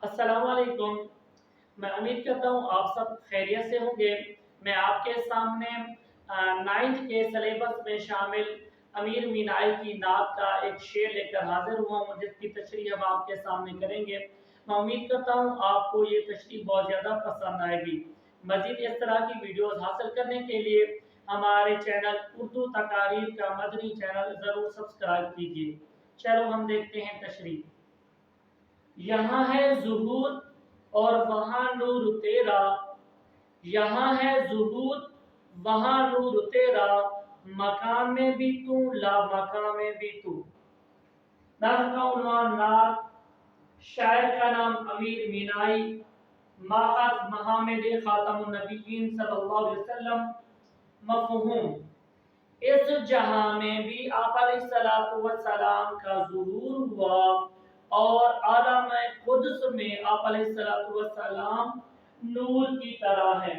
अस्सलाम वालेकुम। मैं उम्मीद करता हूँ आप सब खैरियत से होंगे। मैं आपके सामने 9th के सिलेबस में शामिल अमीर मीनाई की नात का एक शेर लेकर हाजिर हुआ हूँ, जिसकी तशरीह हम आपके सामने करेंगे। मैं उम्मीद करता हूँ आपको ये तशरीह बहुत ज़्यादा पसंद आएगी। मज़ीद इस तरह की वीडियोस हासिल करने के लिए हमारे चैनल उर्दू तकारीर का मदनी चैनल ज़रूर सब्सक्राइब कीजिए। चलो हम देखते हैं तशरीह। यहाँ है ज़ुहूर और वहाँ नूर तेरा, यहाँ है ज़ुहूर वहाँ नूर तेरा, मकाम में भी तू ला मकाम में भी तू। नज़्म का उन्वान नात, शायर का नाम अमीर मीनाई, माखज़ मुहम्मद खातमुन नबिय्यीन सल्लल्लाहु अलैहि वसल्लम। मफ़हूम, इस जहां में भी आप अलैहिस्सलातु वस्सलाम का ज़ुहूर हुआ और आलम कुद्स में आप अलैहिस्सलातु वस्सलाम नूर की तरह हैं।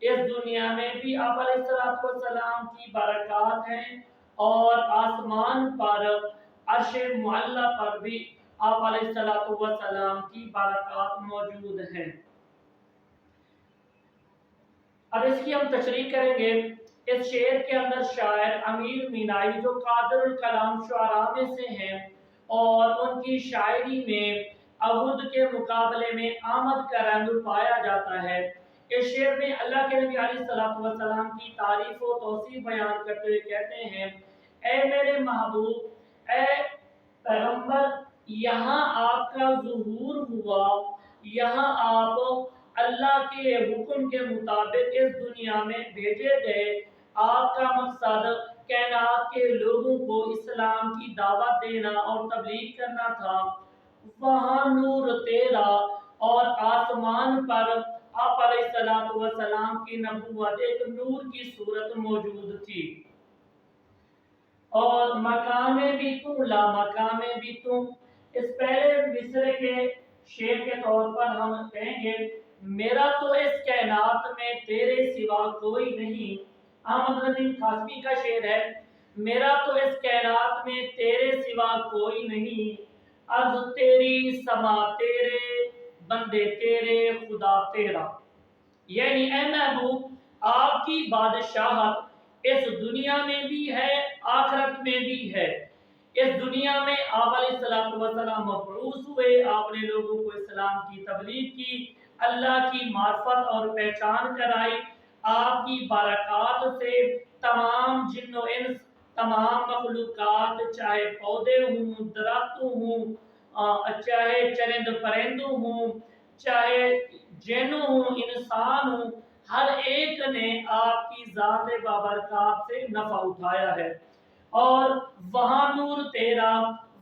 इस दुनिया में भी आप अलैहिस्सलातु वस्सलाम की बरक़ात हैं और आसमान पर अर्श मुअल्ला पर भी आप अलैहिस्सलातु वस्सलाम की बरक़ात मौजूद हैं। अब इसकी हम तशरीह करेंगे। इस शेर के अंदर शायर अमीर मीनाई जो कादिरुल कलाम शुअरा में से हैं और उनकी शायरी में अवध के मुकाबले में आमद का रंग पाया जाता है। इस शेर में अल्लाह के नबी अलैहिस्सलातु वस्सलाम की तारीफ और तौसीफ बयान करते हुए कहते हैं, ए मेरे महबूब, ए पैगंबर, यहाँ आपका ज़ुहूर हुआ, यहाँ आप अल्लाह के हुक्म के मुताबिक इस दुनिया में भेजे गए। आपका मकसद कायनात के लोगों को इस्लाम की दावत देना और तबलीग करना था। वहाँ नूर तेरा और आसमान पर आप अलैहिस्सलातु वस्सलाम की नबूवत एक नूर की सूरत मौजूद थी। और मकामे भी तू ला मकामे भी तू। इस पहले मिसरे के शेर के तौर पर हम कहेंगे, मेरा तो इस कायनात में तेरे सिवा कोई नहीं। अहमद नदीम खासमी का शेर है, मेरा तो इस कायनात में तेरे सिवा कोई नहीं। अर्ज़ तेरी समा तेरे बंदे तेरे खुदा तेरा। यानी ऐ महबूब, आपकी बादशाहत इस दुनिया में भी है, आखिरत में भी है। इस दुनिया में आप अलैहिस्सलातु वस्सलाम मबऊस हुए, आपने लोगों को इस्लाम की तबलीग की, अल्लाह की मार्फत और पहचान कराई। आपकी बरक़ात से तमाम जिन्नो इंस, तमाम मखलूक़ात, चाहे पौधे हों, दरख्त हों, चाहे चरिंद परिंद हों, चाहे जिन हों, इंसान हों, हर एक ने आपकी ज़ात बाबरकत से नफ़ा उठाया है। और वहाँ नूर तेरा,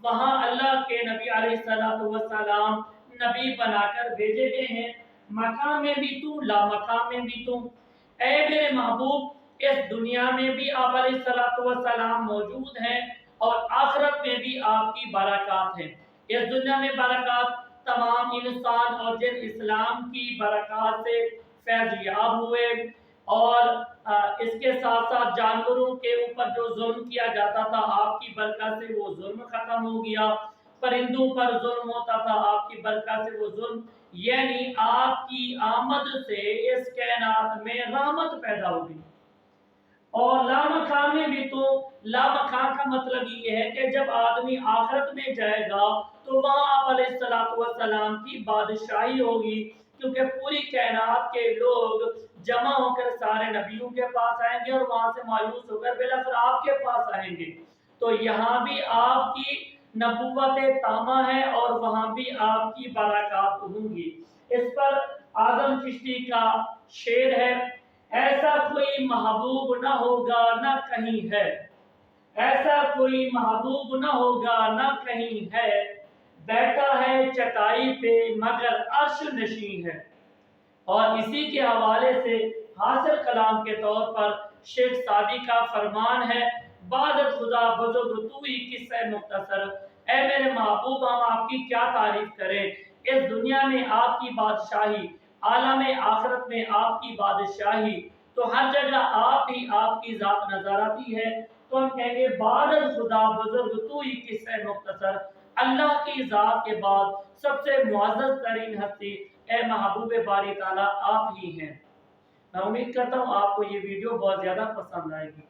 वहाँ अल्लाह के नबी अलैहिस्सलातु वस्सलाम नबी बनाकर भेजे गए हैं। मकाम में भी तू ला मकाम में भी तू। ऐ मेरे महबूब, इस दुनिया में भी आप अलैहिस्सलातु वस्सलाम मौजूद हैं और आखिरत में भी आपकी बरक़ात है। इस दुनिया में बरक़ात, तमाम इंसान और जिन इस्लाम की बरक़ात से फैज़याब हुए और इसके साथ साथ जानवरों के ऊपर जो जुल्म किया जाता था, आपकी बरकत से वो जुल्म खत्म हो गया। परिंदों पर जुल्म होता था, आपकी बरकत से वो जुल्म, यानी आपकी आमद से इस कायनात में रहमत पैदा हो गई। और लामकान में भी तो, लामकान का मतलब ये है कि जब आदमी आखिरत में जाएगा तो वहाँ आप अलैहिस्सलातु वस्सलाम की बादशाही होगी, क्योंकि पूरी कायनात के लोग जमा होकर सारे नबियों के पास आएंगे और वहां से मायूस होकर बिलाखिर आपके पास आएंगे। तो यहाँ भी आपकी नबूवत तामा है और वहाँ भी आपकी बरक़ात होंगी। इस पर आज़म चिश्ती का शेर है, ऐसा कोई महबूब न होगा न कहीं है, ऐसा कोई महबूब न होगा न कहीं है, बैठा है चटाई पे मगर अर्श नशीं है। और इसी के हवाले से हासिल कलाम के तौर पर शेख सादी का फरमान है, बादत खुदा बुजुर्ग तू ही किस्सा मुख्तसर। ऐ मेरे महबूब, हम आपकी क्या तारीफ करें। इस दुनिया में आपकी बादशाही, आलम आखिरत में आपकी बादशाही, तो हर जगह आप ही आपकी ज़ात नजर आती है। तो हम कहेंगे, बादत खुदा बुजुर्ग तू ही किस्सा मुख्तसर। اللہ کی ذات کے بعد سب سے معزز ترین ہستی اے محبوب باری تعالیٰ آپ ہی ہیں۔ میں امید کرتا ہوں آپ کو یہ ویڈیو بہت زیادہ پسند آئے گی۔